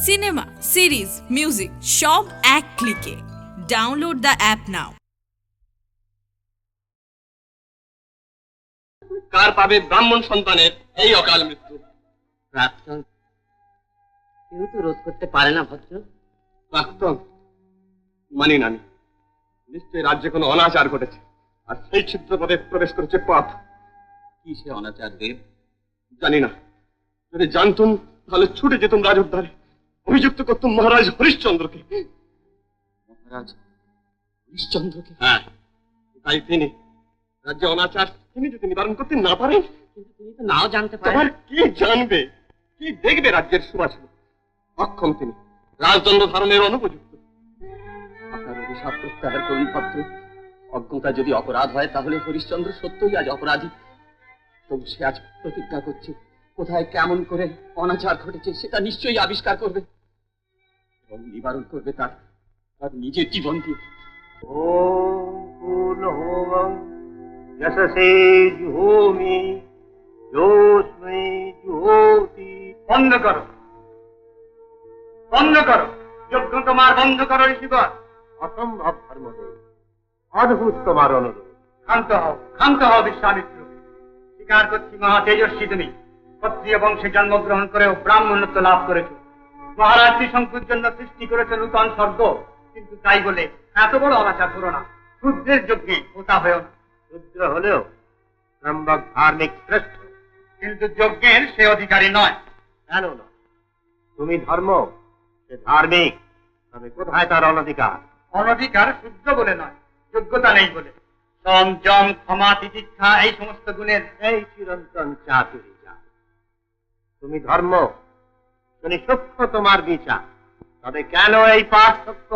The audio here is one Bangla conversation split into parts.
সিনেমা, সিরিজ, মিউজিক সব এক ক্লিকে। Download the app now. কার পাবে ব্রাহ্মণ সন্তানের এই অকাল মৃত্যু? প্রাক্তন কেউ তো রোধ করতে পারে না ভদ্র। প্রাক্তন মানি না আমি। নিশ্চয়ই রাজ্যে কোনো অনাচার ঘটেছে, আর সেই ছিদ্র পথে প্রবেশ করেছে পাপ। কি সে অনাচার দেব? জানি না, যদি জানতুম তাহলে ছুটে যেতুম রাজউদ্ধারে, অভিযুক্ত করতুম মহারাজ হরিশ্চন্দ্রকে। মহারাজ হরিশ্চন্দ্রকে? হ্যাঁ, তাই তিনি রাজ্যে অনাচার তিনি যদি নিবারণ করতে না পারেন, কিন্তু তিনি তো নাও জানতে তোমার পারেন। কি জানবে, কি দেখবে রাজ্যের সুবাসন? অক্ষম তিনি, রাজদণ্ড ধারণের অনুপযুক্ত। আপনার অভিশাপ প্রত্যাহার করুন ভদ্র। অজ্ঞতা যদি অপরাধ হয় তাহলে হরিশ্চন্দ্র সত্যই আজ অপরাধী। তবু সে আজ প্রতিজ্ঞা করছে কোথায় কেমন করে অনাচার ঘটেছে সেটা নিশ্চয়ই আবিষ্কার করবে এবং নিবারণ করবে তার তার নিজের জীবন দিয়ে। বন্ধ করো, বন্ধ করো, যজ্ঞ তোমার বন্ধ করো ঋষিবর। অসম্ভব ধর্মদেব, অদ্ভুত তোমার অনুরোধ। ক্ষান্ত হও, ক্ষান্ত হও বিশ্বামিত্র। স্বীকার করছি মহা তেজস্বী তুমি ক্ষত্রিয় বংশে জন্মগ্রহণ করেও ব্রাহ্মণত্ব লাভ করেছ। মহারাজ ত্রিশঙ্কুর জন্য সৃষ্টি করেছে নূতন স্বর্গ, কিন্তু তাই বলে এত বড় অনাচার করো না। শূদ্রের যজ্ঞে ওটা হয়েও না। রুদ্র হলেও ত্রম্বক ধার্মিক শ্রেষ্ঠ, কিন্তু যজ্ঞের সে অধিকারী নয়। কেন না? তুমি ধর্ম, সে ধার্মিক, তবে কোথায় তার অনধিকার? অনধিকার শুদ্ধ বলে নয়, যোগ্যতা নেই বলে। সংযম, ক্ষমা, তিতিক্ষা এই সমস্ত গুণের এই চিরন্তন চাতুরী যা। তুমি ধর্ম, শুনি সূক্ষ্ম তোমার বিচার, তবে কেন এই পার্থক্য?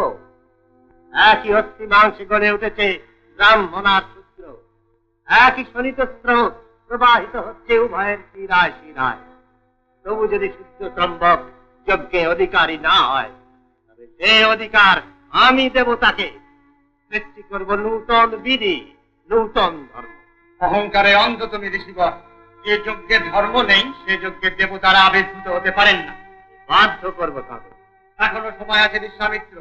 একই অস্থি মাংসে গড়ে উঠেছে ব্রাহ্মণ আর শূদ্র, একই শোণিত স্রোত প্রবাহিত হচ্ছে উভয়ের শিরায় শিরায়। তবু যদি শুদ্ধ ত্রম্বক যজ্ঞে অধিকারী না হয়, তবে সে অধিকার আমি দেব তাকে। সৃষ্টি করব নূতন বিধি, নূতন ধর্ম। অহংকারে অন্ধ তুমি ঋষিবর। যে যজ্ঞের ধর্ম নেই সে যজ্ঞের দেবতারা আবির্ভূত হতে পারেন না। বাধ্য করবো তাকে। এখনো সময় আছে বিশ্বামিত্র।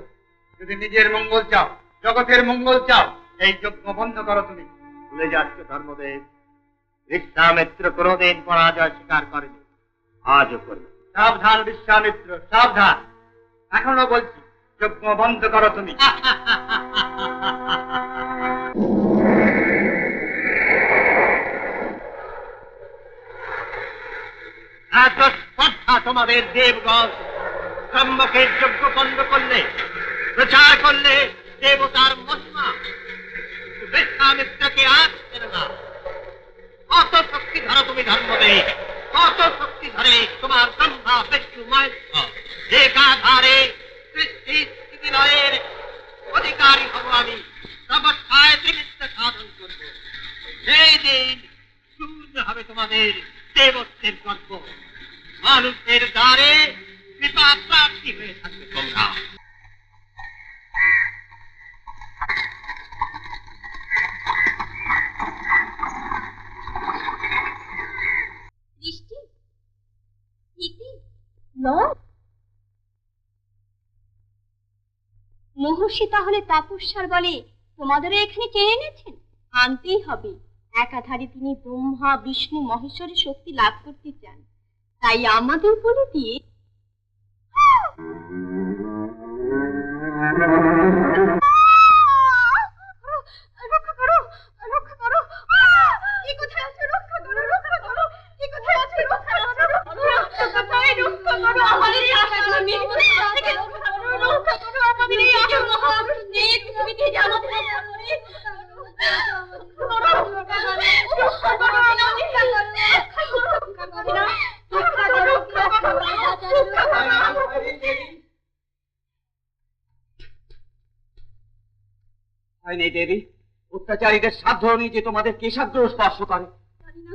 যদি নিজের মঙ্গল চাও, জগতের মঙ্গল চাও, এই যজ্ঞ বন্ধ করো তুমি। ভুলে যাচ্ছ ধর্মদেব, বিশ্বামিত্র কোনদিন পরাজয় স্বীকার করেনি, আজও করবে। সাবধান বিশ্বামিত্র, সাবধান। এখনো বলছি যজ্ঞ বন্ধ করো তুমি। এত শ্রদ্ধা তোমাদের দেবগণ, ত্রম্বকের যজ্ঞ বন্ধ করলে, প্রচার করলে দেবতার মহিমা, বিশ্বামিত্রকে আজ ছেড়ে না। কত শক্তি ধরো তুমি ধর্মদেব, কত শক্তি ধরে তোমার ব্রহ্মা বিষ্ণু মহেন্দ্র, যে গাধারে সৃষ্টি স্থিতিলয়ের অধিকারী হব আমি, তপস্যায় ত্রিনিত্য সাধন করব। সেই দিন শূন্য হবে তোমাদের দেবত্বের গর্ব। মানুষের দ্বারে কৃপা প্রাপ্তি হয়ে থাকবে তোমরা। বৃষ্টি, ইতি, লব। মহর্ষি তাহলে তপস্যার বলে তোমাদেরও এখানে টেনে এনেছেন? আনতেই হবে। একাধারে তিনি ব্রহ্মা বিষ্ণু মহেশ্বরের শক্তি লাভ করতে চান, তাই আমাদের বলে দিয়ে রক্ষা করো, রক্ষা করো। কে কোথায় আছে? রক্ষা করো, রক্ষা করো। কে কোথায় আছে? রক্ষা করো, রক্ষা করো। আমাদের এই আশা তুমি রক্ষা করো, রক্ষা করো। আমাদের এই আশা মহাপুরুষ নেই, তুমি কে জানো? দেবী, অত্যাচারীদের সাধ্য নেই যে তোমাদের কেশাগ্র স্পর্শ করে। জানি না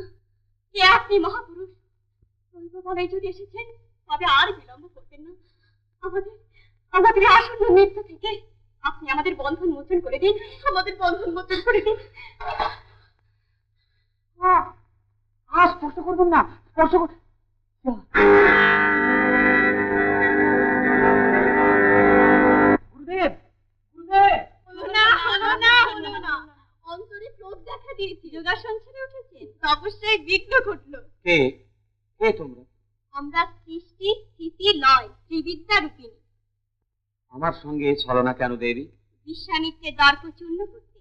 কে আপনি মহাপুরুষ। দৈব বলে যদি এসেছেন তবে আর বিলম্ব করবেন না। আমাদের আমাদের আসন্ন মৃত্যু থেকে আপনি আমাদের বন্ধন মোচন করে দিন, আমাদের বন্ধন মোচন করে দিন। স্পর্শ করবেন না, স্পর্শ কে কে তোমরা? আমরা সৃষ্টি স্থিতি লয় ত্রিবিদ্যা রূপিণী। আমার সঙ্গে ছলনা কেন দেবী? বিশ্বামিত্রের দর্প চূর্ণ করতে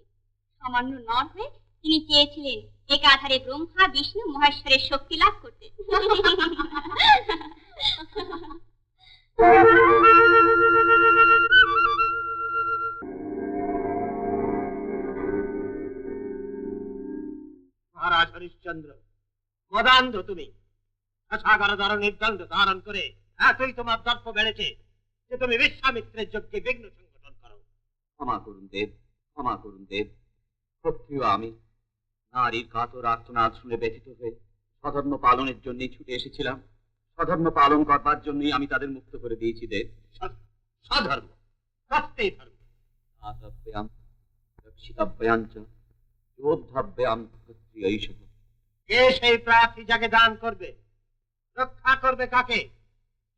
সামান্য নর হয়ে তিনি চেয়েছিলেন একাধারে ব্রহ্মা বিষ্ণু মহেশ্বরের শক্তি লাভ করতে। মহারাজ হরিশ্চন্দ্র, মদান্ধ তুমি। সাগর দ্বারা নির্দণ্ড ধারণ করে এতই তোমার দর্প বেড়েছে যে তুমি বিশ্বামিত্রের যজ্ঞে বিঘ্ন সংগঠন করো। ক্ষমা করুন দেব, ক্ষমা করুন দেব। ক্ষত্রিয় আমি, নারীর কাতর আর্তনাদ শুনে ব্যথিত হয়ে স্বধর্ম পালনের জন্যই ছুটে এসেছিলাম। স্বধর্ম পালন করবার জন্যই আমি তাদের মুক্ত করে দিয়েছি দেব। স্বধর্ম, সত্যই ধর্ম। দাতব্যাম রক্ষিতব্যাম চ যোদ্ধব্যাম ক্ষত্রিয়ৈষব। কে সেই প্রার্থী যাকে দান করবে? রক্ষা করবে কাকে?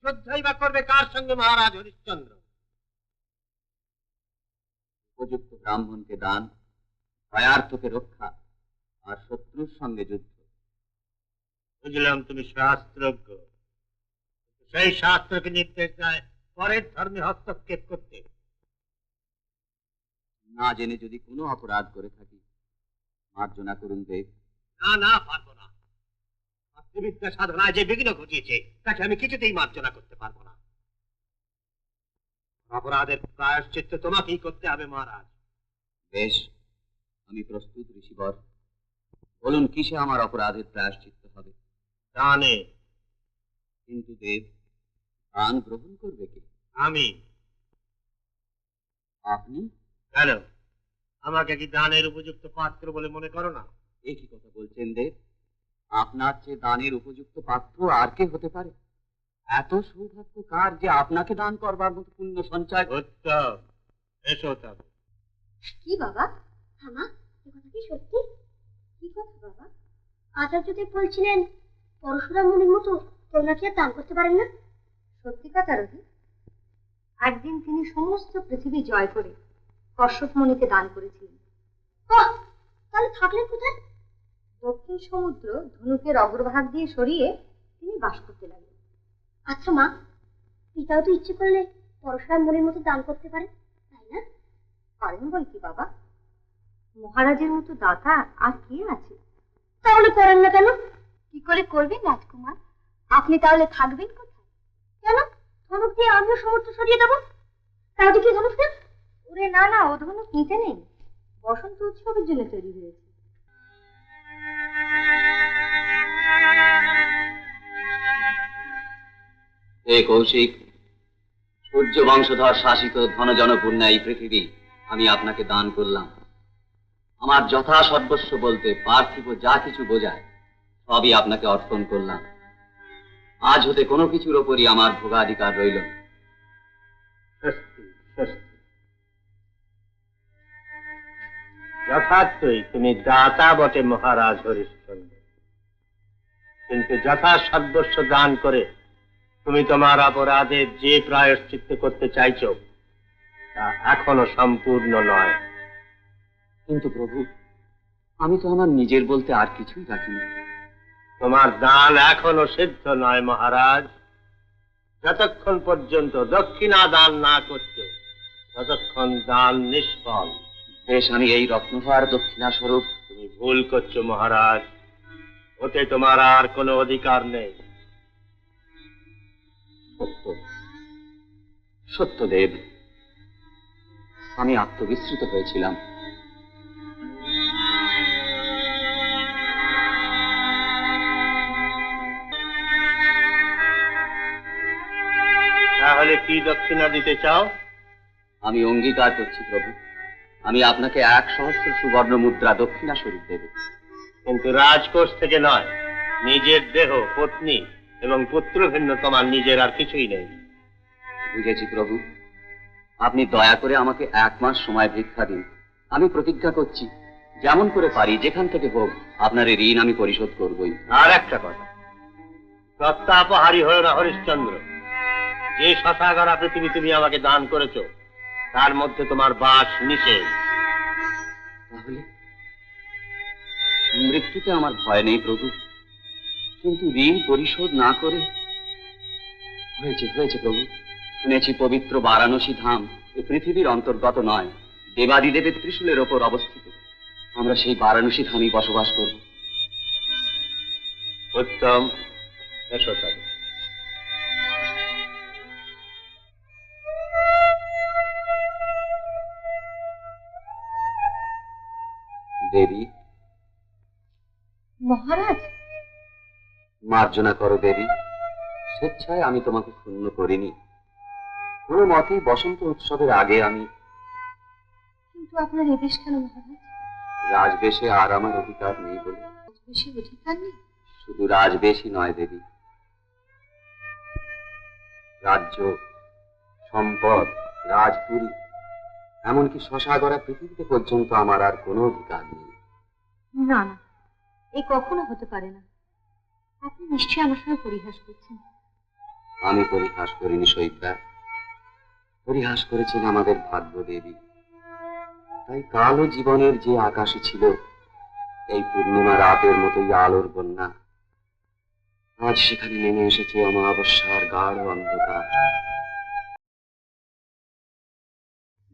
যুদ্ধই বা করবে কার সঙ্গে মহারাজ হরিশ্চন্দ্র? উপযুক্ত ব্রাহ্মণকে দান, ভয়ার্থকে রক্ষা, আর শত্রুর সঙ্গে যুদ্ধ। বুঝলাম তুমি শাস্ত্রজ্ঞ, সেই শাস্ত্রকে নির্দেশ দেয় পরের ধর্মে হস্তক্ষেপ করতে। না জেনে যদি কোনো অপরাধ করে থাকি মার্জনা করুন দেব। না না, পারবো না। মাতৃবিদ্যা সাধনায় যে বিঘ্ন ঘটিয়েছে তাকে আমি কিছুতেই মার্জনা করতে পারবো না। অপরাধের প্রায়শ্চিত্ত তোমাকেই করতে হবে মহারাজ। বেশ, আমি প্রস্তুত ঋষিবর। বলুন কিসে আমার অপরাধের প্রায়শ্চিত্ত হবে? দানে। কিন্তু দেব, দান গ্রহণ করবে কে? আমি। আপনি? কেন, আমাকে কি দানের উপযুক্ত পাত্র বলে মনে করো না? একই কথা বলছেন দেব? আপনার চেয়ে দানের উপযুক্ত পাত্র আর কে হতে পারে? এত সৌভাগ্য কার যে আপনাকে দান করবার মতো পুণ্য সঞ্চয়। উত্তম, এসো তবে। কি বাবা, থামা, এ কথা কি সত্যি? কি কথা বাবা? আচার্যদেব বলছিলেন পরশুরাম মুনির মতো কেউ নাকি আর দান করতে পারেন না। সত্যি কথা রবি। একদিন তিনি সমস্ত পৃথিবী জয় করে কশ্যপ মুনিকে দান করেছিলেন। তাহলে থাকলেন কোথায়? দক্ষিণ সমুদ্র ধনুকের অগ্রভাগ দিয়ে সরিয়ে তিনি বাস করতে লাগলেন। আচ্ছা মা, পিতাও তো ইচ্ছে করলে পরশুরাম মুনির মতো দান করতে পারেন, তাই না? পারেন বই কি বাবা, মহারাজের মতো দাতা আর কে আছে? তাহলে করেন না কেন? কি করে করবেন রাজকুমার? আপনি তাহলে থাকবেন কোথায়? কেন, ধনুক দিয়ে আমিও সমুদ্র সরিয়ে দেবো। তাও কি ধনুক না? ওরে না না, ও ধনুক নিতে নেই, বসন্ত উৎসবের জন্য তৈরি হয়েছে। হে কৌশিক, সূর্য বংশধর শাসিত ধনজনপূর্ণ এই পৃথিবী আমি আপনাকে দান করলাম। আমার যথা সর্বস্ব বলতে পার্থিব যা কিছু বোঝায় সবই আপনাকে অর্পণ করলাম। আজ হতে কোনো কিছুর ওপরই আমার ভোগাধিকার রইল না। স্বস্তি, স্বস্তি। যথার্থই তুমি দাতা বটে মহারাজ হরিশ্চন্দ্র, কিন্তু যথা সর্বস্ব দান করে তুমি তোমার অপরাধের যে প্রায়শ্চিত্ত করতে চাইছ তা এখনো সম্পূর্ণ নয়। কিন্তু প্রভু, আমি তো আমার নিজের বলতে আর কিছুই রাখিনি। তোমার দান এখনো সিদ্ধ নয় মহারাজ। যতক্ষণ পর্যন্ত দক্ষিণা দান না করছো ততক্ষণ দান নিষ্ফল। বেশ, আমি এই রত্নভার দক্ষিণা স্বরূপ। তুমি ভুল করছো মহারাজ, ওতে তোমার আর কোনো অধিকার নেই। সত্য, সত্যদেব, আমি আত্মবিস্মৃত হয়েছিলাম। তাহলে কি দক্ষিণা দিতে চাও? আমি অঙ্গীকার করছি প্রভু, আমি আপনাকে 1,000 সুবর্ণ মুদ্রা দক্ষিণা স্বরূপ দেব। কিন্তু রাজকোষ থেকে নয়, নিজের দেহ, পত্নী এবং পুত্র ভিন্ন তোমার নিজের আর কিছুই নেই। বুঝেছি প্রভু, আপনি দয়া করে আমাকে 1 মাস সময় ভিক্ষা দিন। আমি প্রতিজ্ঞা করছি যেমন করে পারি যেখান থেকে হোক আপনার এই ঋণ আমি পরিশোধ করবই। আর একটা কথা, প্রত্যাপহারী হয়ে না হরিশ্চন্দ্র। যে শশাগারা পৃথিবী তুমি আমাকে দান করেছো তার মধ্যে তোমার বাস নিষেধ। তাহলে মৃত্যুতে আমার ভয় নেই প্রভু। কিন্তু ঋণ পরিশোধ না করে হয়েছে হয়েছে প্রভু। শুনেছি পবিত্র বারাণসী ধাম এ পৃথিবীর অন্তর্গত নয়, দেবাদিদেবের ত্রিশূলের ওপর অবস্থিত। আমরা সেই বারাণসী ধামেই বসবাস করব। উত্তম, এসো তবে। দেবী, মহারাজ, মার্জনা করো দেবী। স্বেচ্ছায় আমি তোমাকে শূন্য করিনি। কোনো মতেই বসন্ত উৎসবের আগে আমি কিন্তু আপনার এদেশ কেন মহারাজ? রাজবেশে আর আমার অধিকার নেই বলে। বেশি অধিকার নেই? শুধু রাজবেশই নয় দেবী, রাজ্য, সম্পদ, রাজপুরী, এমনকি শশাগড়া পৃথিবীতে পর্যন্ত আমার আর কোনো অধিকার নেই। না না, এ কখনো হতে পারে না। আপনি নিশ্চয়ই আমার সঙ্গে পরিহাস করছেন। আমি পরিহাস করিনি সৈত্যা, পরিহাস করেছেন আমাদের ভাগ্য দেবী। তাই কালো জীবনের যে আকাশে ছিল এই পূর্ণিমা রাতের মতোই আলোর বন্যা, আজ সেখানে নেমে এসেছে অমাবস্যার গাঢ় অন্ধকার।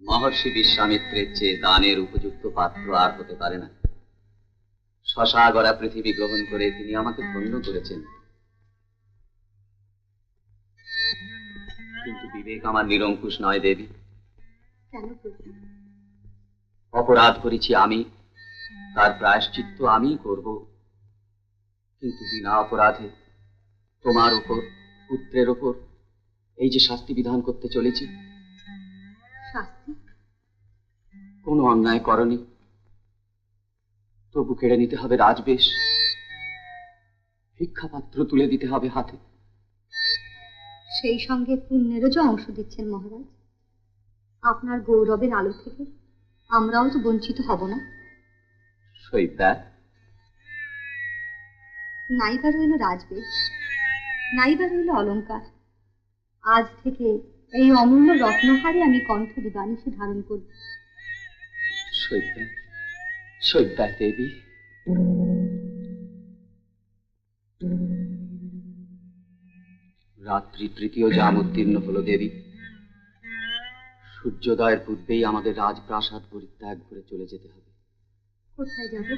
মহর্ষি বিশ্বামিত্রের চেয়ে দানের উপযুক্ত পাত্র আর হতে পারে না। শশাগড়া পৃথিবী গ্রহণ করে তিনি আমাকে ধন্য করেছেন, কিন্তু বিবেক আমার নিরঙ্কুশ নয় দেবী। কেন প্রভু? অপরাধ করেছি আমি, তার প্রায়শ্চিত্ত আমিই করব। কিন্তু বিনা অপরাধে তোমার উপর, পুত্রের উপর এই যে শাস্তি বিধান করতে চলেছি। শাস্তি? কোনো অন্যায় করনি, তবু কেড়ে নিতে হবে রাজবেশ, ভিক্ষাপাত্র তুলে দিতে হবে হাতে। সেই সঙ্গে পুণ্যেরও যে অংশ দিচ্ছেন মহারাজ। আপনার গৌরবের আলো থেকে আমরাও তো বঞ্চিত হব না। সৈত্যা, নাইবা রইল রাজবেশ, নাইবা রইল অলংকার। আজ থেকে এই অমূল্য রত্নহারে আমি কণ্ঠ দিবানিশি ধারণ করব। সৈত্যা, সৈত্যা দেবী। রাত্রি তৃতীয় জাম উত্তীর্ণ হলো দেবী। সূর্যোদয়ের পূর্বেই আমাদের রাজপ্রাসাদ পরিত্যাগ করে চলে যেতে হবে। কোথায় যাব?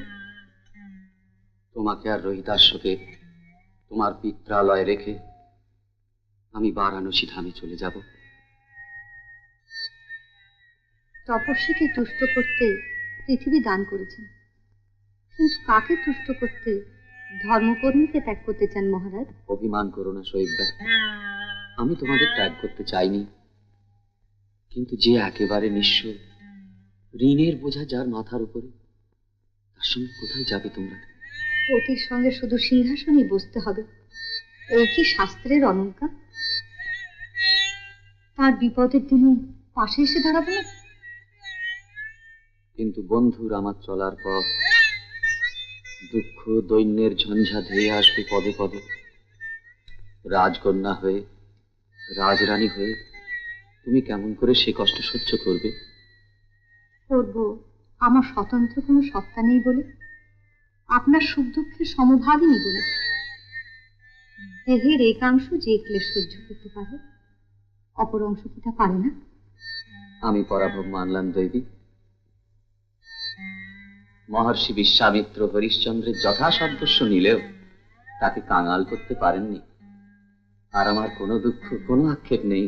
তোমাকে আর রোহিতাশ্বকে তোমার পিত্রালয়ে রেখে আমি বারাণসী ধামে চলে যাব। তপস্বীকে তুষ্ট করতে পৃথিবী দান করেছেন, কিন্তু কাকে তুষ্ট করতে ধর্মকর্মীকে ত্যাগ করতে চান মহারাজ? অভিমান করো না সৈব্যা, আমি তোমাদের ত্যাগ করতে চাইনি। কিন্তু যে একেবারে নিঃস্ব, ঋণের বোঝা যার মাথার উপরে, তার সঙ্গে কোথায় যাবে তোমরা? পতির সঙ্গে শুধু সিংহাসনেই বসতে হবে, এই কি শাস্ত্রের অলঙ্কার? তার বিপদের দিনে পাশে এসে দাঁড়াবো না? কিন্তু বন্ধুর আমার চলার পথ, দুঃখ দৈন্যের ঝঞ্ঝা ধেয়ে আসবে পদে পদে। রাজকন্যা হয়ে, রাজরানী হয়ে তুমি কেমন করে সে কষ্ট সহ্য করবে? করবো, আমার স্বতন্ত্র কোনো সত্তা নেই বলে, আপনার সুখ দুঃখের সমভাগিনী বলে। দেহের একাংশ যে ক্লেশ সহ্য করতে পারে, অপর অংশ কি তা পারে না? আমি পরাভব মানলাম দেবী। মহর্ষি বিশ্বামিত্র হরিশ্চন্দ্রের যথাসাধ্যস্য নিলেও তাকে কাঙাল করতে পারেননি। আর আমার কোনো দুঃখ, কোনো আক্ষেপ নেই।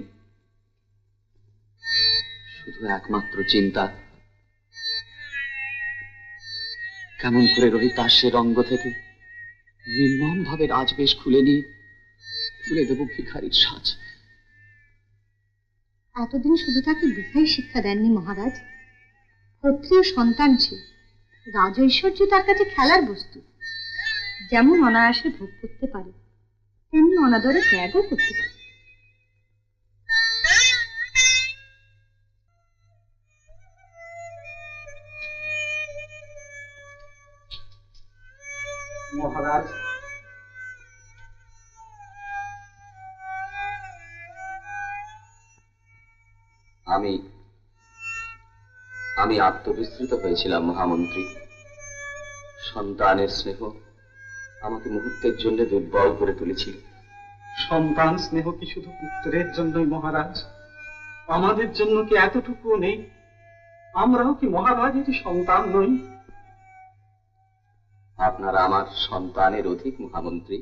শুধু একমাত্র চিন্তা, কেমন করে রোহিতাস্যের অঙ্গ থেকে নির্মম ভাবে রাজবেশ খুলে নিয়ে তুলে দেব ভিখারির সাজ। এতদিন শুধু তাকে বিধায় শিক্ষা দেননি মহারাজ। ক্ষত্রিয় সন্তান ছিল, রাজৈশ্বর্য তার কাছে খেলার বস্তু। যেমন অনায়াসে ভোগ করতে পারে, তেমনি অনাদরে ত্যাগও করতে পারে। মহারাজ, আমি আত্মবিস্মৃত হয়েছিলাম মহামন্ত্রী। সন্তানের স্নেহ, আমাকে মুহূর্তের জন্য দুর্বল করে তুলেছিল। সন্তান স্নেহ কি শুধু পুত্রের জন্যই মহারাজ? আমাদের জন্য কি এতটুকুও নেই? আমরাও কি মহারাজেরই সন্তান নই? আপনারা আমার সন্তানের অধিক মহামন্ত্রী।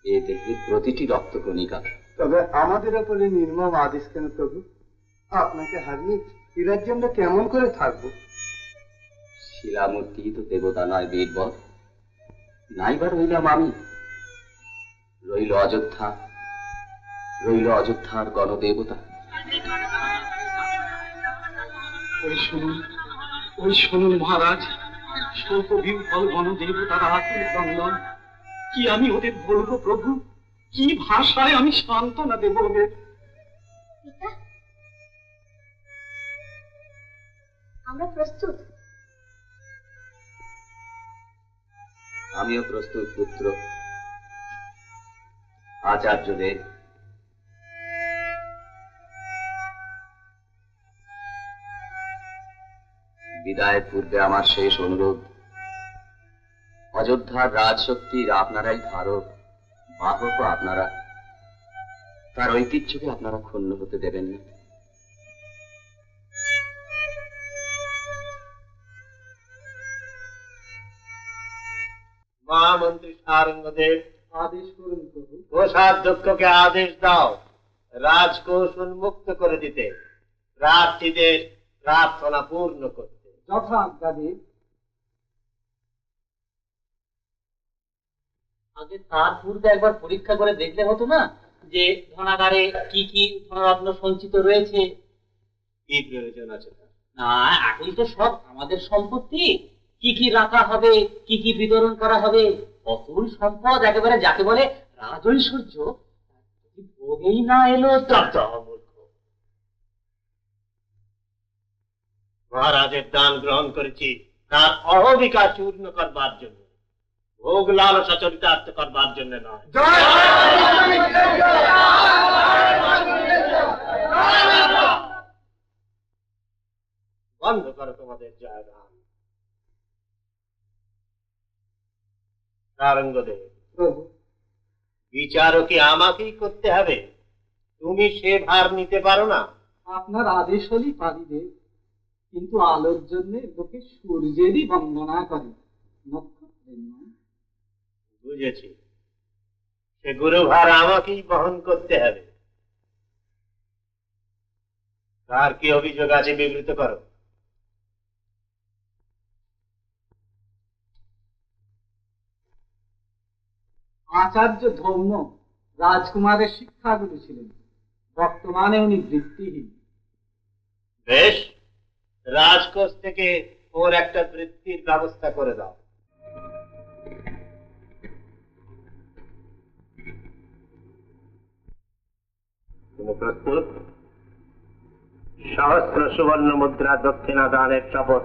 এ দেহের প্রতিটি রক্তকণিকা। তবে আমাদের উপরে নির্মম আদেশ কেন প্রভু? আপনাকে হারিয়ে ফিরার জন্য কেমন করে থাকবো? শিলামূর্তি তো দেবতা নয় বীরবর। নাইবার রইলাম আমি, রইল অযোধ্যা, রইল অযোধ্যার গণদেবতা। ওই শুনুন মহারাজ, শোক বিহ্বল গণদেবতারা আকুল ক্রন্দন। কি আমি ওদের বলবো প্রভু? কি ভাষায় আমি সান্ত্বনা দেব ওদের? পিতা, আমরা প্রস্তুত। আমিও প্রস্তুত পুত্র। আচার্যদেব, বিদায়ের পূর্বে আমার শেষ অনুরোধ, অযোধ্যার রাজশক্তির আপনারাই ধারক, বাহক আপনারা। তার ঐতিহ্যকে আপনারা ক্ষুণ্ণ হতে দেবেন না। মহামন্ত্রী সারঙ্গদেব, আদেশ করুন প্রভু। কোষাধ্যক্ষকে আদেশ দাও রাজকোষ উন্মুক্ত করে দিতে, প্রার্থীদের প্রার্থনা পূর্ণ করতে। যথা আজ্ঞাদেব। আগে তার পূর্বে একবার পরীক্ষা করে দেখলে হতো না যে ধনাগারে কি কি ধনরত্ন সঞ্চিত রয়েছে? কি প্রয়োজন আছে তার? না, এখন তো সব আমাদের সম্পত্তি। কি কি রাখা হবে, কি কি বিতরণ করা হবে, অতুল সম্পদ, একেবারে যাকে বলে রাজৈশ্বর্য, যদি ভোগেই না এলো তো। মূর্খ, মহারাজের দান গ্রহণ করেছি তার অহবিকার চূর্ণ করবার জন্য, ভোগ লালসা চরিতার্থ করবার জন্য নয়। বন্ধ করো তোমাদের জয়গান। সারঙ্গদেব, প্রভু, বিচারও কি আমাকেই করতে হবে? তুমি সে ভার নিতে পারো না? আপনার আদেশ হলেই পারি দেব, কিন্তু আলোর জন্য লোকে সূর্যেরই বন্দনা করে, নক্ষত্রের নয়। বুঝেছি, সে গুরুভার আমাকেই বহন করতে হবে। তার কি অভিযোগ আছে বিবৃত করো। আচার্য ধর্ম রাজকুমারের শিক্ষাগুরু ছিলেন, বর্তমানে উনি বৃত্তিহীন। বেশ, রাজকোষ থেকে ওর একটা বৃত্তির ব্যবস্থা করে দাও। তুমি প্রস্তুত? সহস্র সুবর্ণ মুদ্রা দক্ষিণা দানের শপথ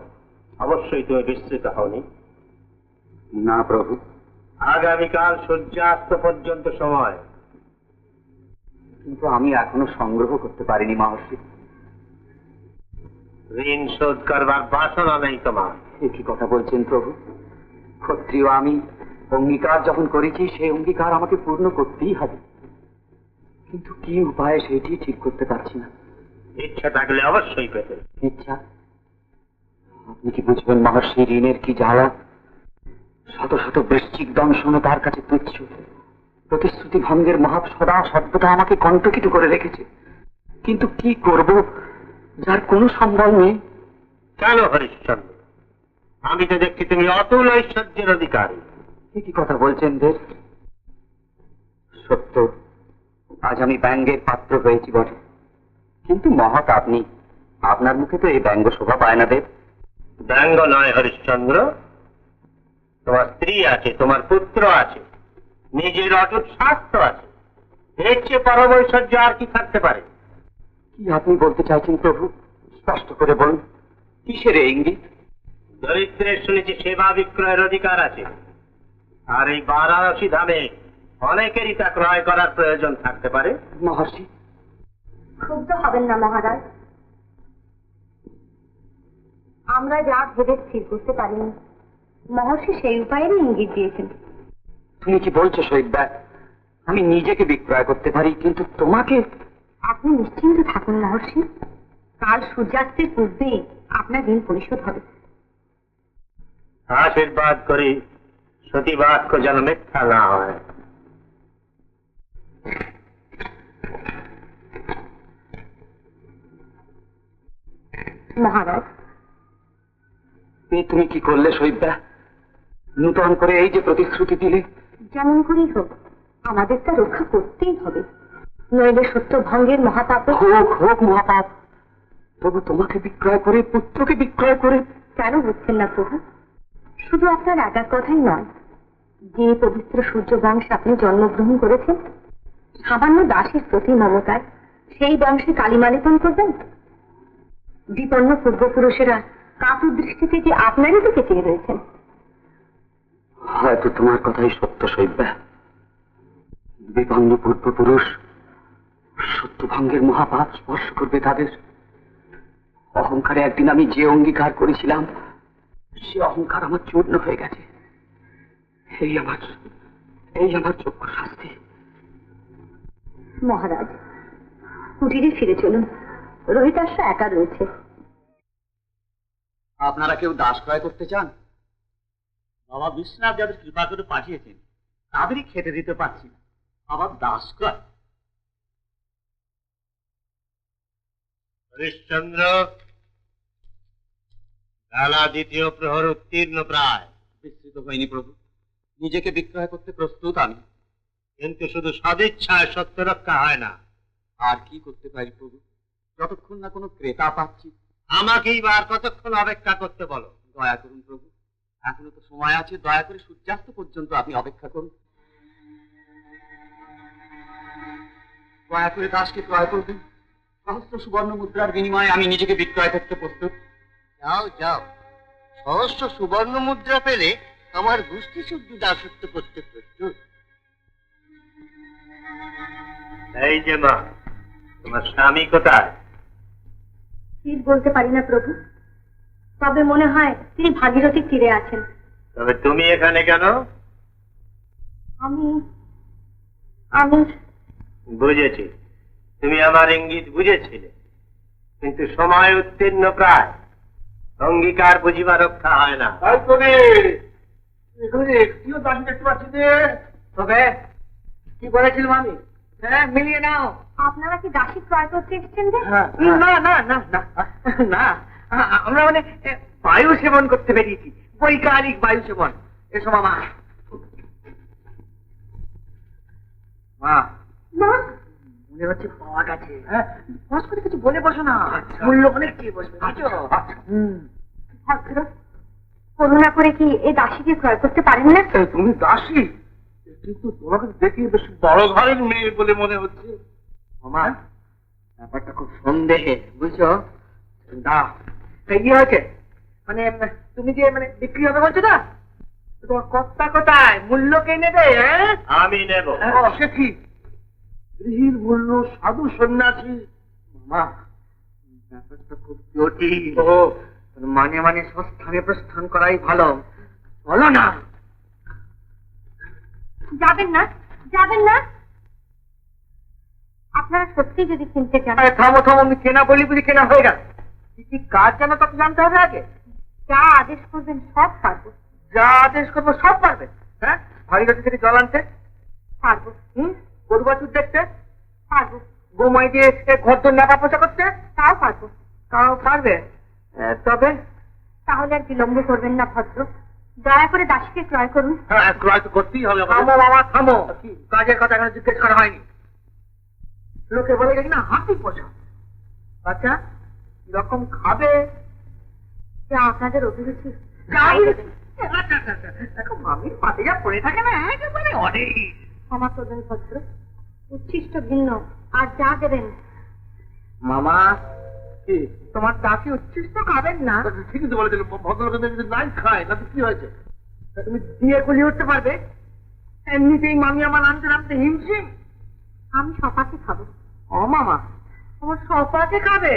অবশ্যই তুমি বিস্তৃত হওনি। না প্রভু। আগামীকাল সূর্যাস্ত পর্যন্ত সময়। কিন্তু আমি এখনো সংগ্রহ করতে পারিনি মহর্ষি। ঋণ শোধ করবার বাসনা নেই তোমার। একই কথা বলছেন প্রভু। ক্ষত্রিয় আমি, অঙ্গীকার যখন করেছি সেই অঙ্গীকার আমাকে পূর্ণ করতেই হবে, কিন্তু কি উপায়ে সেটি ঠিক করতে পারছি না। ইচ্ছা থাকলে অবশ্যই পেতে। ইচ্ছা? আপনি কি বুঝবেন মহর্ষি ঋণের কি জ্বালা? শত শত বৃশ্চিক দংশন তার কাছে তুচ্ছ। প্রতিশ্রুতি ভঙ্গের মহাপ সদা সর্বদা আমাকে কণ্টকিত করে রেখেছে। কিন্তু কি করব যার কোনো সম্বল নেই? কেন হরিশ্চন্দ্র, আমি তো দেখছি তুমি অতুল ঐশ্বর্যের অধিকারী। কি কথা বলছেন দেব? সত্য, আজ আমি ব্যঙ্গের পাত্র হয়েছি বটে, কিন্তু মহৎ আপনি, আপনার মুখে তো এই ব্যঙ্গ শোভা পায় না দেব। ব্যঙ্গ নয় হরিশ্চন্দ্র, তোমার স্ত্রী আছে, তোমার পুত্র আছে, নিজের অটুট স্বাস্থ্য আছে, এর চেয়ে পরম ঐশ্বর্য আর কি থাকতে পারে? কি আপনি বলতে চাইছেন প্রভু? স্পষ্ট করে বলুন, কিসের এই ইঙ্গিত? দরিদ্রের শুনেছি সেবা বিক্রয়ের অধিকার আছে, আর এই বারাণসী ধামে অনেকেরই তা ক্রয় করার প্রয়োজন থাকতে পারে। মহর্ষি, ক্ষুব্ধ হবেন না মহারাজ, আমরা যা ভেবে স্থির করতে পারিনি, মহর্ষি সেই উপায়েরই ইঙ্গিত দিয়েছেন। তুমি কি বলছো শহীদদা? আমি নিজেকে বিক্রয় করতে পারি, কিন্তু তোমাকে? আপনি নিশ্চিন্ত থাকুন মহর্ষি, কাল সূর্যাস্তের পূর্বে আপনার ঋণ পরিশোধ হবে। আশীর্বাদ করি সতীবাক্য যেন মিথ্যা না হয়। মহারাজ, তুমি কি করলে শহীদদা? নূতন করে এই যে প্রতিশ্রুতি দিলে। যেমন করেই হোক আমাদের তা রক্ষা করতেই হবে, নইলে সত্য ভঙ্গের মহাপাপ। হোক হোক মহাপাপ, তবু তোমাকে বিক্রয় করে, পুত্রকে বিক্রয় করে। কেন বুঝছেন না প্রভু? শুধু আপনার একার কথাই নয়, যে পবিত্র সূর্য বংশে আপনি জন্মগ্রহণ করেছেন, সামান্য দাসের প্রতি মমতায় সেই বংশে কালিমালিপন করবেন? বিপন্ন পূর্বপুরুষেরা কাতুর দৃষ্টিতে যে আপনারই দিকে চেয়ে রয়েছেন। হয়তো তোমার কথাই সত্য শহীদদা। বিপন্ন পূর্বপুরুষ সত্যভঙ্গের মহাপাপ স্পর্শ করবে তাদের। অহংকারে একদিন আমি যে অঙ্গীকার করেছিলাম, সে অহংকার আমার চূর্ণ হয়ে গেছে। এই আমার চক্ষু শাস্তি। মহারাজ, কুটিরে ফিরে চলুন, রোহিতাশ্ব একা রয়েছে। আপনারা কেউ দাস ক্রয় করতে চান? বাবা বিশ্বনাথ যাদের কৃপা করে পাঠিয়েছেন তাদেরই খেতে দিতে পারছি না, আবার দাস ক্রয়। হরিশ্চন্দ্র, বেলা দ্বিতীয় প্রহর উত্তীর্ণ প্রায়। বিস্তৃত হয়নি প্রভু, নিজেকে বিক্রয় করতে প্রস্তুত আমি। কিন্তু শুধু সদিচ্ছায় সত্য রক্ষা হয় না। আর কি করতে পারি প্রভু, যতক্ষণ না কোনো ক্রেতা পাচ্ছি। আমাকেই বা আর কতক্ষণ অপেক্ষা করতে বলো? দয়া করুন প্রভু, এখনো তো সময় আছে, দয়া করে সূর্যাস্ত পর্যন্ত আপনি অপেক্ষা করুন। দয়া করে দাসকে ক্রয় করবেন, সহস্র সুবর্ণ মুদ্রার বিনিময়ে আমি নিজেকে বিক্রয় করতে প্রস্তুত। যাও যাও, সহস্র সুবর্ণ মুদ্রা পেলে আমার গোষ্ঠী শুদ্ধ দাসত্ব করতে প্রস্তুত। এই যে মা, তোমার স্বামী কোথায়? ঠিক বলতে পারি না প্রভু, তবে মনে হয় তিনি ভাগীরথীর তীরে আছেন। তবে তুমি এখানে কেন? আমি আমি বুঝেছি, তুমি আমার ইঙ্গিত বুঝেছিলে, কিন্তু সময় উত্তীর্ণ প্রায়। অঙ্গীকার বুঝিবা রক্ষা হয় না। এখানে একটিও দাসী দেখতে পাচ্ছি যে। তবে কি বলেছিলাম আমি? হ্যাঁ, মিলিয়ে নাও। আপনারা কি দাসী ক্রয় করতে এসেছেন যে? না না না না না, আমরা মানে বায়ু সেবন করতে বেরিয়েছি, বৈজ্ঞানিক বায়ু সেবন। এসো মামা। মা, মা, মনে হচ্ছে পাওয়া গেছে। হ্যাঁ, বস করে কিছু বলে বসো না, মূল্য অনেক দিয়ে বসবে। ভদ্র, করুণা করে কি এই দাসীকে ক্রয় করতে পারেন না? তুমি দাসী, কিন্তু তোমাকে দেখে বেশ বড় ঘরের মেয়ে বলে মনে হচ্ছে। মামা, ব্যাপারটা খুব সন্দেহে, বুঝছো? না, কি হয়েছে? মানে তুমি যে মানে বিক্রি হবে বলছো না, তোমার কর্তা কোথায়? মূল্য কে নেবে? হ্যাঁ, আমি নেব। সে কি গৃহীর মূল্য সাধু সন্ন্যাসী? মামা, ব্যাপারটা খুব জটিল। মানে মানে সস্থানে প্রস্থান করাই ভালো। বলো না। যাবেন না, যাবেন না। আপনারা সত্যি যদি কিনতে চান, থামো থামো, আমি কেনা বলি বুঝি কেনা হয়ে গেল। কি কি কাজ জানো তাকে জানতে হবে আগে। যা আদেশ করবেন সব পারবো। যা আদেশ করবো সব পারবে? হ্যাঁ, ভাগীরথী থেকে জল আনতে পারবো। গরু বাছুর দেখতে পারবো। গোমাই দিয়ে ঘর তো নেপা পোষা করতে তাও পারবো। তাও পারবে? তবে তাহলে আর বিলম্ব করবেন না ভদ্র, দয়া করে দাসীকে ক্রয় করুন। হ্যাঁ, ক্রয় তো করতেই হবে। থামো বাবা, থামো। কাজের কথা এখানে জিজ্ঞেস করা হয়নি। লোকে বলে গেছি না হাতি পোষা। বাচ্চা কিরকম খাবে যা আপনাদের অভিরুচি। দেখো মামির পাতে যা পড়ে থাকে না, একেবারে অনেক। ক্ষমা করবেন ভদ্র, উচ্ছিষ্ট ভিন্ন, আর যা দেবেন। মামা, কি তোমার দাসী উচ্ছিষ্ট খাবেন না? ঠিকই তো বলেছিল, ভদ্রলোকের যদি নাই খায় তাতে কি হয়েছে? তুমি দিয়ে গুলিয়ে উঠতে পারবে? এমনিতেই মামি আমার আনতে নামতে হিমশিম। আমি সপাকে খাবো। ও মামা, তোমার সপাকে খাবে?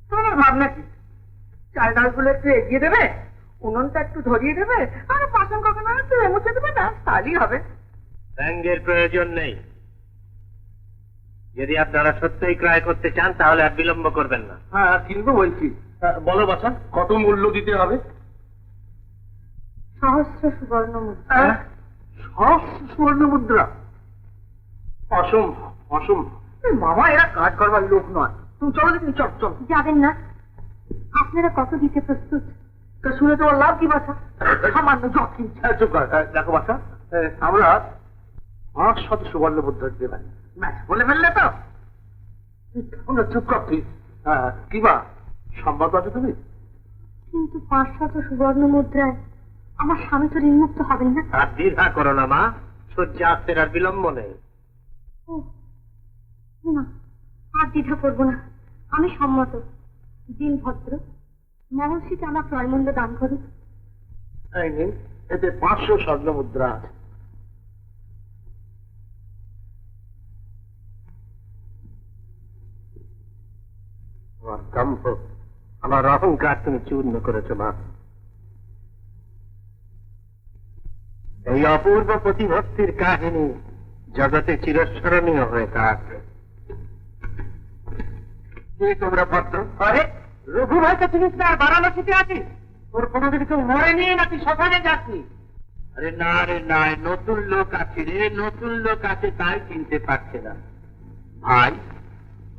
তোমার ভাবনা কি? চাল ডালগুলো একটু এগিয়ে দেবে, উনুনটা একটু ধরিয়ে দেবে আর বাসন কখনো একটু মুছে দেবে না, তাহলেই হবে। ব্যঙ্গের প্রয়োজন নেই। যদি আপনারা সত্যই ক্রয় করতে চান তাহলে আর বিলম্ব করবেন না। হ্যাঁ কিনবো বলছি। বলো বাছা, কত মূল্য দিতে হবে? সহস্র সুবর্ণ মুদ্রা। সুবর্ণ মুদ্রা? অসম্ভব, অসম্ভব। মামা, এরা কাজ করবার লোক নয়। তুমি চলো দেখি, চল চল। যাবেন না? আপনারা কত দিতে প্রস্তুত? তা শুনে তোমার লাভ কি বাছা? সামান্য জট কিনছে। চুপ কর। দেখো বাছা, আমরা 500 সুবর্ণ মুদ্রা দিতে পারি। ব্যাস, বলে ফেললে তো। তোমরা চুপ কর তুই। কি বা সম্মত আছে তুমি? কিন্তু 500 সুবর্ণ মুদ্রায় আমার স্বামী তো ঋণমুক্ত হবেন না। আর দ্বিধা করো না মা, সূর্যাস্তের আর বিলম্ব নেই। ও, না, আর দ্বিধা করবো না, আমি সম্মত। দিন ভদ্র, মহর্ষিকে আমার ক্রয়মূল্য দান করুন। এই নিন, এতে 500 স্বর্ণ মুদ্রা আছে। আমার দম্ভ, আমার অহংকার তুমি চূর্ণ করেছ মা। এই অপূর্ব প্রতিভক্তির কাহিনী জগতে চিরস্মরণীয় হয়ে থাকবে। তোমরা ভদ্র? আরে রঘু ভাই তো চিনিস না, আর বারাণসীতে আছিস? তোর কোনোদিন কেউ মরেনি নাকি শ্মশানে যাচ্ছি? আরে না রে না, নতুন লোক আছে রে, নতুন লোক আছে, তাই চিনতে পারছে না। ভাই,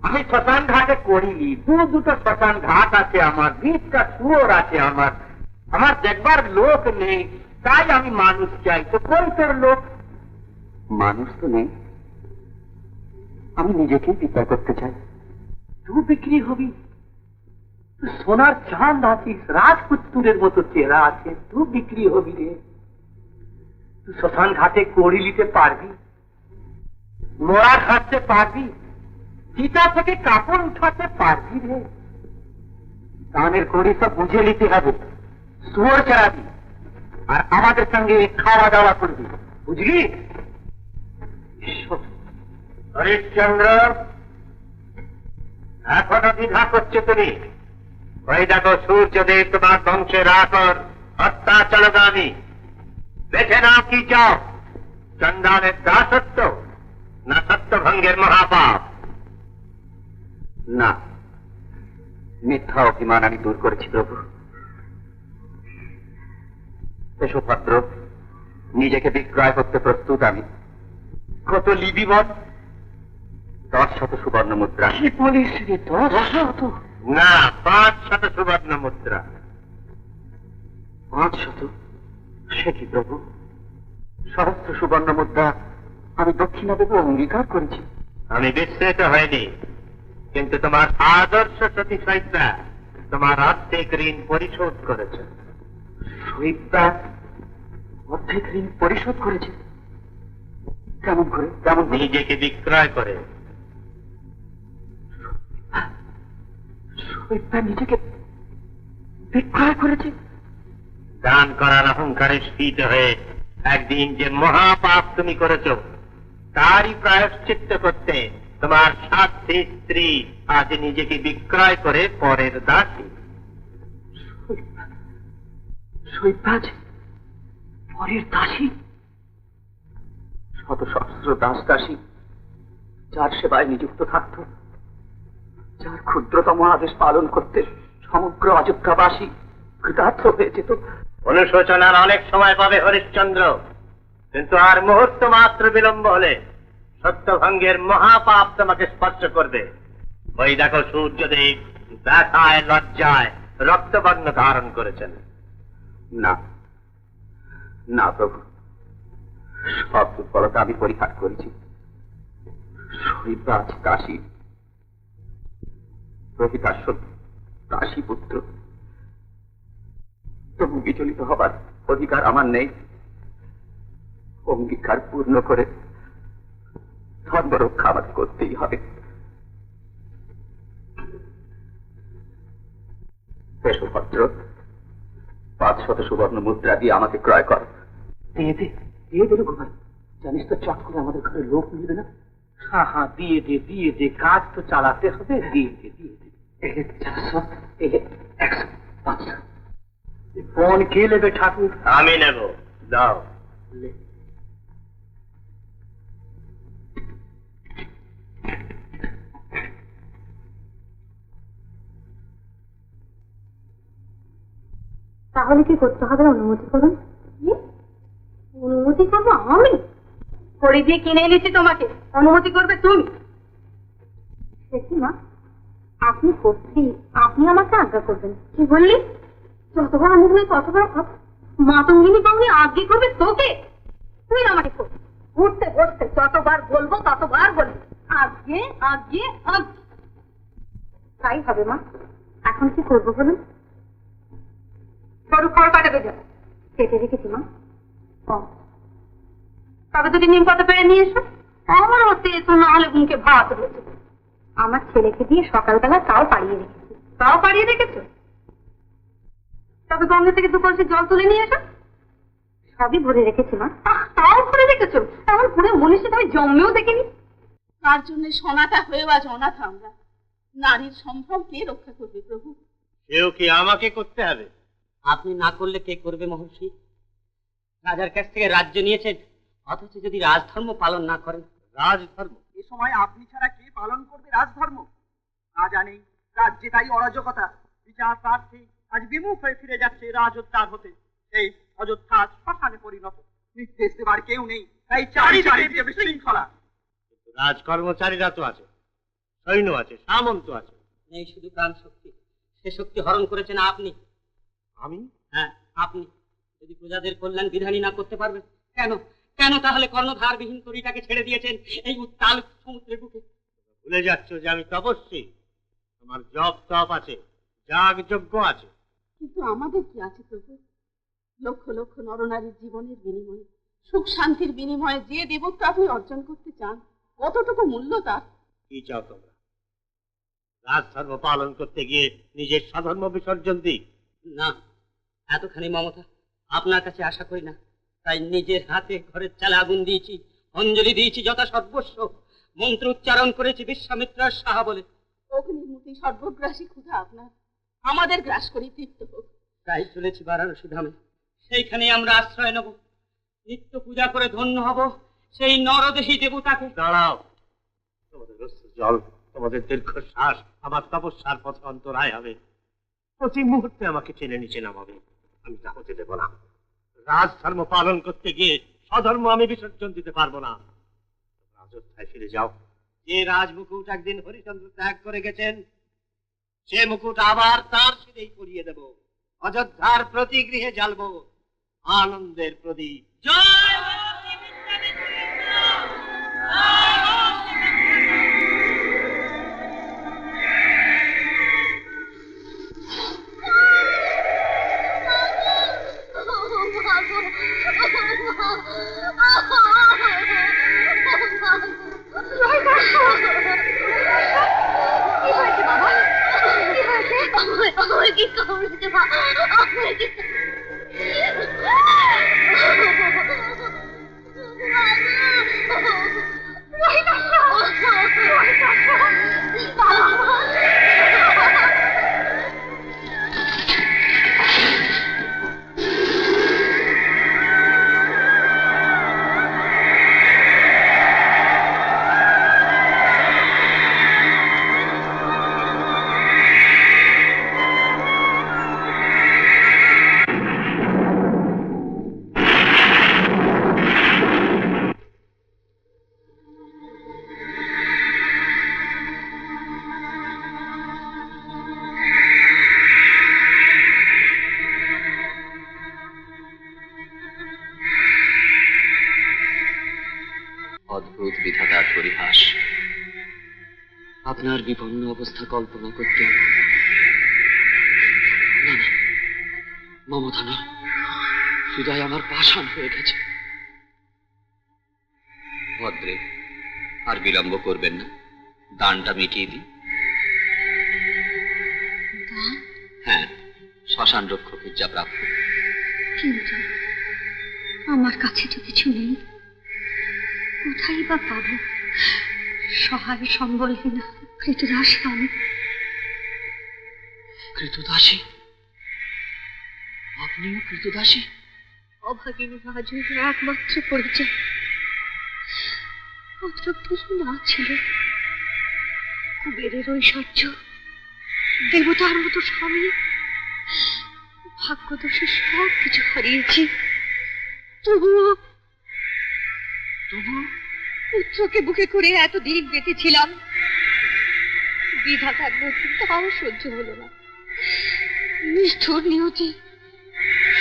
আমি শ্মশান ঘাটে করিনি, দুটো শ্মশান ঘাট আছে আমার, 20টা শুয়োর আছে আমার, আমার দেখবার লোক নেই, তাই আমি মানুষ চাই। তো কই তোর লোক? মানুষ তো নেই, আমি নিজেকেই বিক্রয় করতে চাই। তুই বিক্রি হবি? তুই সোনার চাঁদ আছিস, রাজপুত্রের মতো চেহারা আছে, তুই বিক্রি হবি রে? তুই শ্মশান ঘাটে কড়ি নিতে পারবি? মোড়া খাটতে পারবি? চিতা থেকে কাপড় উঠাতে পারবি রে? কানের কড়ি সব বুঝে নিতে হবে, শুয়োর চড়াবি আর আমাদের সঙ্গে খাওয়া দাওয়া করবি, বুঝলি? হরিশ্চন্দ্র, এখনো দ্বিধা করছে তুমি? ওই দেখো সূর্যদেব তোমার বংশের আকর অত্যাচারগামী। বেছে নাও কি চাও, চন্দানের দাসত্ব না সত্যভঙ্গের মহাপাপ? না, মিথ্যা অভিমান আমি দূর করেছি প্রভু। এসো ভদ্র, নিজেকে বিক্রয় করতে প্রস্তুত আমি। কত লিবি বল? 10 সুবর্ণ মুদ্রা। কি বলিস রে? 10? না, 500 সুবর্ণ মুদ্রা। 500? সে কি প্রভু, সহস্র সুবর্ণ মুদ্রা আমি দক্ষিণা দেব অঙ্গীকার করেছি। আমি বিস্মিত হয়নি, কিন্তু তোমার আদর্শ সতী সৈত্যা তোমার অর্ধেক ঋণ পরিশোধ করেছে। সৈত্যা অর্ধেক ঋণ পরিশোধ করেছে? কেমন করে? কেমন? নিজেকে বিক্রয় করে। সৈত্যা নিজেকে বিক্রয় করেছে? দান করার অহংকারে স্ফীত হয়ে একদিন যে মহাপাপ তুমি করেছ, তারই প্রায়শ্চিত্ত করতে তোমার 7টি স্ত্রী আজ নিজেকে বিক্রয় করে পরের দাসী। সৈতাজ পরের দাসী? শত সহস্র দাস দাসী যার সেবায় নিযুক্ত থাকত, যার ক্ষুদ্রতম আদেশ পালন করতে সমগ্র অযোধ্যাবাসী কৃতার্থ হয়ে যেত। অনুশোচনার অনেক সময় পাবে হরিশ্চন্দ্র, কিন্তু আর মুহূর্ত মাত্র বিলম্ব হলে সত্যভঙ্গের মহাপাপ তোমাকে স্পর্শ করবে। ওই দেখো সূর্যদেব ব্যথায় লজ্জায় রক্তবর্ণ ধারণ করেছেন। না না প্রভু, সব দুর্বলতা আমি পরিহার করেছি। সৈতাজ দাসী, রহিতাস্য দাসী পুত্র, তবু বিচলিত হবার অধিকার আমার নেই। অঙ্গীকার পূর্ণ করে ধর্ম রক্ষা আমাকে করতেই হবে। ভদ্র, 500 সুবর্ণ মুদ্রা দিয়ে আমাকে ক্রয় কর। দিয়ে দে, দিয়ে দে রঘু ভাই, জানিস তো চট করে আমাদের ঘরে লোক মিলবে না। হ্যাঁ হ্যাঁ, দিয়ে দে, দিয়ে দে, কাজ তো চালাতে হবে, দিয়ে দে, দিয়ে দে। 400, 100, 500। কোন কে নেবে ঠাকুর? আমি নেব, দাও। তাহলে কি করতে হবে? অনুমতি করুন। অনুমতি করবো আমি? করে দিয়ে কিনে এনেছি তোমাকে, অনুমতি করবে তুমি? দেখি মা, আপনি করছি, আপনি আমাকে আজ্ঞা করবেন। কি বললি? যতবার আমি বলি ততবার মাতঙ্গিনী বাবুনি আজ্ঞা করবে তোকে? তুই আমাকে করবি, উঠতে বসতে যতবার বলবো ততবার বলবি আজ্ঞে আজ্ঞে আজ্ঞে। তাই হবে মা। এখন কি করবো বলুন? গরু খড় কাটাবে যাবে, কেটে রেখেছি মা। তবে দুটি নিম পাতা পেরে নিয়ে এসো। আমার হতে এসো, না হলে মুখে ভাত রয়েছে। আমার ছেলেকে দিয়ে সকালবেলা তাও পাড়িয়ে রেখেছি। তাও পাড়িয়ে রেখেছো? তবে গঙ্গা থেকে 2 কলসি জল তুলে নিয়ে এসো। সবই ভরে রেখেছি মা। তাও ভরে রেখেছো? এমন পুরো মনীষী আমি জন্মেও দেখিনি। তার জন্য সোনাটা হয়েও আজ অনাথ আমরা। নারীর সম্ভ্রম কে রক্ষা করবে প্রভু? কেউ কি আমাকে করতে হবে? আপনি না করলে কে করবে মহর্ষি? রাজার কাছ থেকে রাজ্য নিয়েছেন, অথচ যদি রাজধর্ম পালন না করেন। রাজধর্ম? এ সময় আপনি ছাড়া কে পালন করবে রাজধর্ম? রাজা নেই, রাজ্যে তাই অরাজকতা। বিচার প্রার্থী আজ বিমুখ হয়ে ফিরে যাচ্ছে রাজোদ্ধার হতে। এই অযোধ্যা আজ শ্মশানে পরিণত। নির্দেশ দেবার কেউ নেই, তাই চারিদিকে বিশৃঙ্খলা। রাজকর্মচারীরা তো আছে, সৈন্য আছে, সামন্ত আছে। নেই শুধু প্রাণ শক্তি, সে শক্তি হরণ করেছেন আপনি। আমি? হ্যাঁ আপনি। যদি প্রজাদের কল্যাণ বিধানী না করতে পারবেন, কেন কেন তাহলে কর্ণধারবিহীন তরীটাকে ছেড়ে দিয়েছেন এই উত্তাল সমুদ্রের বুকে? ভুলে যাচ্ছ যে আমি তপস্বী, আমার জপ তপ আছে, যাগ যজ্ঞ আছে। কিন্তু আমাদের কি আছে প্রভু? লক্ষ লক্ষ নরনারীর জীবনের বিনিময়ে, সুখ শান্তির বিনিময়ে যে দেবত্ব আপনি অর্জন করতে চান, কতটুকু মূল্য তার? কি চাও তোমরা? রাজধর্ম পালন করতে গিয়ে নিজের স্বধর্ম বিসর্জন দিই? না, এতখানি মমতা আপনার কাছে আশা করি না। তাই নিজের হাতে ঘরের চালে আগুন দিয়েছি, অঞ্জলি দিয়েছি যথা সর্বস্ব, মন্ত্র উচ্চারণ করেছি বিশ্বামিত্রার সাহা বলে। অগ্নিমূর্তি সর্বগ্রাসী ক্ষুধা আপনার, আমাদের গ্রাস করি তৃপ্ত হোক। তাই চলেছি বারাণসী ধামে, সেইখানে আমরা আশ্রয় নেব, নিত্য পূজা করে ধন্য হব সেই নরদেহী দেবতাকে। দাঁড়াও, তোমাদের অশ্রু জল, তোমাদের দীর্ঘশ্বাস আমার তপস্যার পথে অন্তরায় হবে। প্রতি মুহূর্তে আমাকে টেনে নিচে নামাবে, আমি তা হতে দেব না। রাজধর্ম পালন করতে গিয়ে স্বধর্ম আমি বিসর্জন দিতে পারবো না। অযোধ্যায় ফিরে যাও। যে রাজমুকুট একদিন হরিচন্দ্র ত্যাগ করে গেছেন, সে মুকুট আবার তার শিরেই পরিয়ে দেব। অযোধ্যার প্রতি গৃহে জ্বালবো আনন্দের প্রদীপ। জয় অদ্ভুত বিধাতার পরিহাস। আপনার বিপন্ন অবস্থা কল্পনা করতে না না, মমতা না, হৃদয় আমার পাষাণ হয়ে গেছে। ভদ্রে, আর বিলম্ব করবেন না, দানটা মিটিয়ে দিই। হ্যাঁ, শ্মশান রক্ষকের যা প্রাপ্য। কিন্তু আমার কাছে তো কিছু নেই, কোথায় বা পাবো? সহায় সম্বলহীন কৃতদাসী আমি। কৃতদাসী? আপনিও কৃতদাসী? অভাগিনী রাজনীতির একমাত্র পরিচয় মাত্র কিছু না ছিল কুবেরের ঐশ্বর্য, দেবতার মতো স্বামী। ভাগ্যদোষে সব কিছু হারিয়েছি, তবুও পুত্রকে বুকে করে এতদিন বেঁচেছিলাম। বিধাতার নথি তাও সহ্য হলো না। নিষ্ঠুর নিয়তি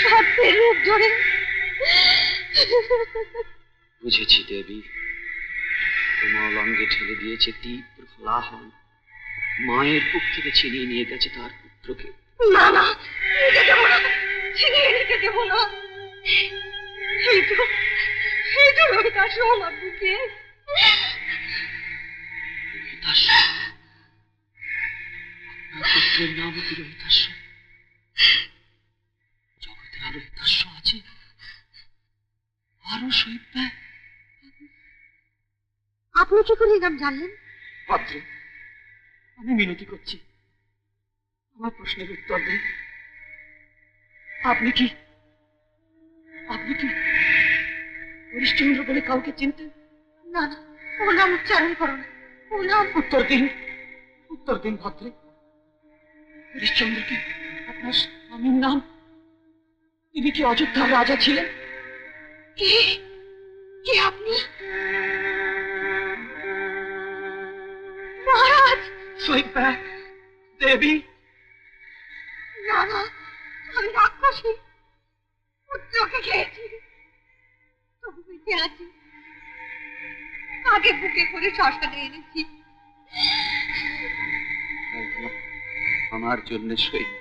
সর্পের রূপ ধরে। বুঝেছি দেবী, তোমার অঙ্গে ঠেলে দিয়েছে তীব্র ফলাহল, মায়ের বুক থেকে ছিনিয়ে নিয়ে গেছে তার পুত্রকে। না না, নিতে দেব না, ছিনিয়ে নিতে দেব না। এই তো রোহিতাস আমার বুকে। পুত্রের নাম কি রোহিতাস? জগতে আরো রোহিতাস আছে, আরো শহীদ। আপনি কি করে নাম জানলেন? পাত্র, আমি মিনতি করছি, আমার প্রশ্নের উত্তর দিন। আপনি কি হরিশ্চন্দ্র বলে কাউকে চিনতেন? না না, ও নাম উচ্চারণ করো না, ও নাম। উত্তর দিন ভদ্রে। হরিশ্চন্দ্র কি আপনার স্বামীর নাম? তিনি কি অযোধ্যার রাজা ছিলেন? কে আপনি? মহারাজ! শহীদ দেবী! না না, আমি রাক্ষসী, পুত্রকে খেয়েছি, তবু বেঁচে আছি। আগে বুকে করে শ্মশানে এনেছি। আমার জন্য শহীদ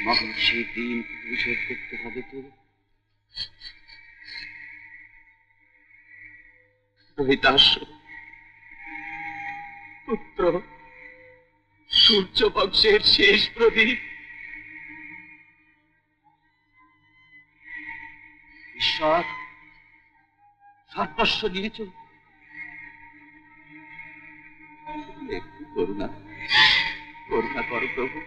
মহর্ষির দিন পরিশোধ করতে হবে তো। রোহিতাস পুত্র, সূর্য বংশের শেষ প্রদীপ। ঈশ্বর সর্বস্ব নিয়েছ, একটু করুণা করো প্রভু।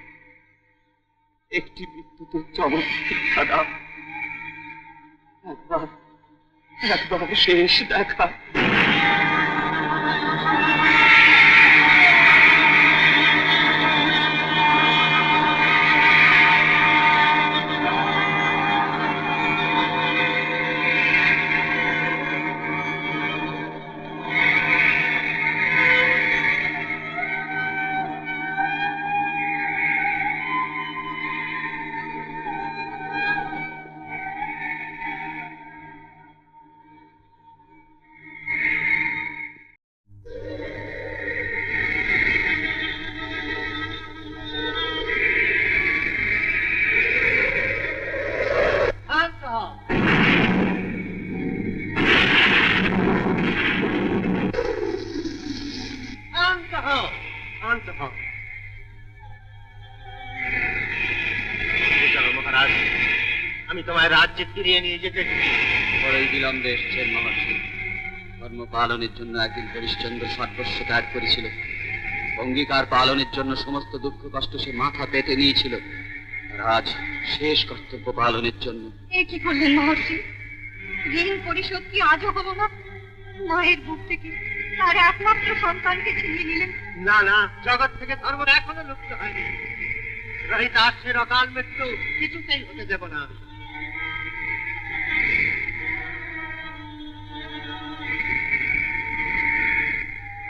একটি মৃত্যুতে চমক শিক্ষা দাও, একবার শেষ দেখা। মহারাজ, আমি তোমায় রাজ্যে ফিরিয়ে নিয়ে যেতে বড়ই বিলম্বে এসেছেন মহর্ষি। ধর্ম পালনের জন্য একদিন হরিশ্চন্দ্র সর্বস্ব ত্যাগ করেছিল, অঙ্গীকার পালনের জন্য সমস্ত দুঃখ কষ্ট সে মাথা পেতে নিয়েছিল, আর আজ শেষ কর্তব্য পালনের জন্য। এ কি করলেন মহর্ষি? ঋণ পরিশোধ কি আজও হলো না? মায়ের বুক থেকে তার একমাত্র সন্তানকে ছিনিয়ে নিলেন। না না, জগৎ থেকে ধর্ম এখনো লুপ্ত হয়নি। রোহিতাসের অকাল মৃত্যু কিছুতেই হতে দেব না।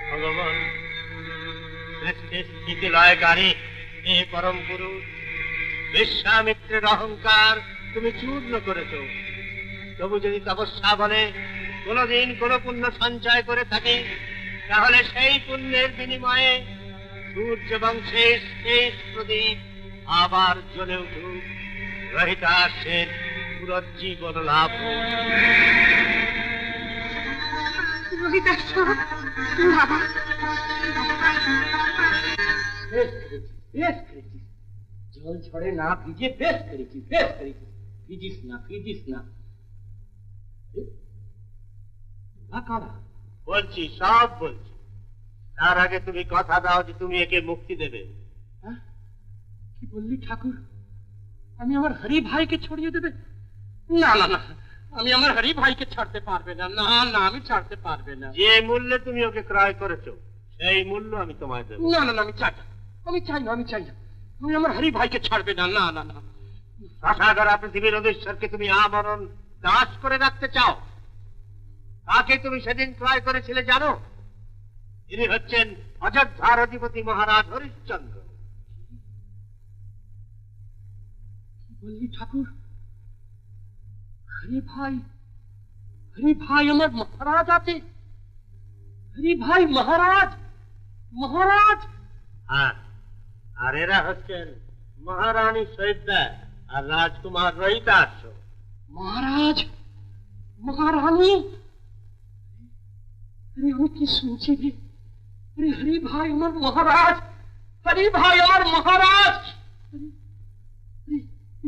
ভগবান, স্থিতি লয়কারী হে পরম পুরুষ, বিশ্বামিত্রের অহংকার তুমি চূর্ণ করেছ। তবু যদি তপস্যা বলে কোনদিন কোন পুণ্য সঞ্চয় করে থাকি, তাহলে সেই পুণ্যের বিনিময়ে সূর্য বংশের শেষ প্রদীপ আবার জ্বলে উঠুক, রোহিতাসের পুনর্জীবন লাভ হোক। রোহিতাস বাবা, বেশ করেছিস, জল ঝড়ে না ভিজে বেশ করেছিস। ভিজিস না। কারা? বলছি, সব বলছি। তার আগে তুমি কথা দাও যে তুমি একে মুক্তি দেবে। কি বললি ঠাকুর? আমি আমার হরি ভাইকে ছড়িয়ে দেবে? না না না, আমি আমার হরি ভাইকে ছাড়তে পারবে না। না না, আমি ছাড়তে পারবে না। যে মূল্যে তুমি ওকে ক্রয় করেছো সেই মূল্য আমি তোমায় দেবো। না না না, আমি চাই না, আমি চাই না, আমি চাই না। তুমি আমার হরি ভাইকে ছাড়বে না। না না না। সাসাগরা পৃথিবীর অধীশ্বরকে তুমি আমরণ দাস করে রাখতে চাও? কাকে তুমি সেদিন ক্রয় করেছিলে জানো? ইনি হচ্ছেন অযোধ্যার অধিপতি মহারাজ হরিশ্চন্দ্র। কি বললি ঠাকুর? হরি ভাই, হরি ভাই আমার মহারাজ আছে? হরি ভাই মহারাজ, মহারাজ? হ্যাঁ, আর এরা হচ্ছেন মহারানী সৈদ্যা আর রাজকুমার রহিতার্ষ। মহারাজ, মহারানী? আরে আমি কি শুনছি রে? আরে হরি ভাই আমার মহারাজ, হরি ভাই আমার মহারাজ।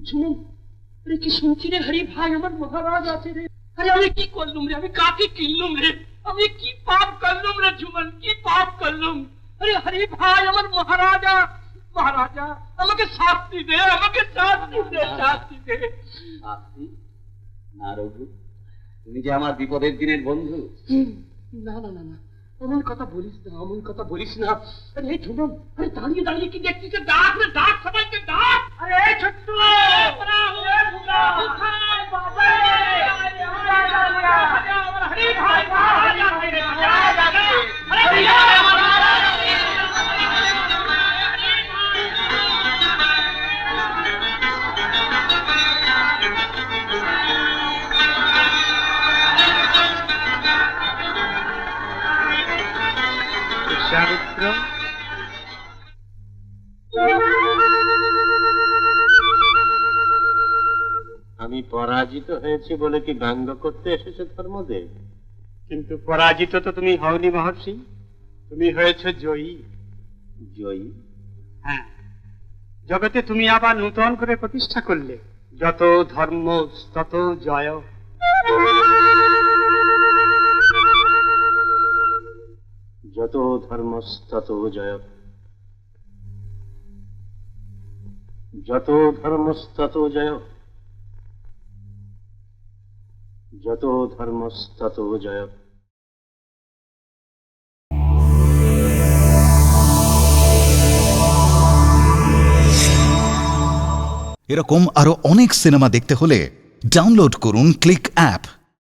শুনুন, আরে কি শুনছি রে? হরি ভাই আমার মহারাজ আছে রে। আরে আমি কি করলুম রে? আমি কাকে কিনলুম রে? আমি কি পাপ করলুম রে ঝুমন? কি পাপ করলুম? আরে হরি ভাই আমার মহারাজা, মহারাজা আমাকে শাস্তি দে, আমাকে শাস্তি দে, শাস্তি দে। শাস্তি? না রঘু, তুমি যে আমার বিপদের দিনের বন্ধু। না না না না, অমন কথা বলিস না, অমন কথা বলিস না। আরে ঝুমন, আরে দাঁড়িয়ে দাঁড়িয়ে কি দেখছিস? ডাক রে, ডাক, সবাইকে ডাক। আরে ছোট্ট বিশ্বামিত্র, আমি পরাজিত হয়েছি বলে কি ব্যঙ্গ করতে এসেছো ধর্মদেব? কিন্তু পরাজিত তো তুমি হওনি মহর্ষি, তুমি হয়েছ জয়ী। জয়ী? হ্যাঁ, জগতে তুমি আবার নূতন করে প্রতিষ্ঠা করলে, যত ধর্ম তত জয়। যত ধর্ম তত জয়, যত ধর্ম তত জয়, যত ধর্ম তত জয়। এরকম আরো অনেক সিনেমা দেখতে হলে ডাউনলোড করুন ক্লিক অ্যাপ।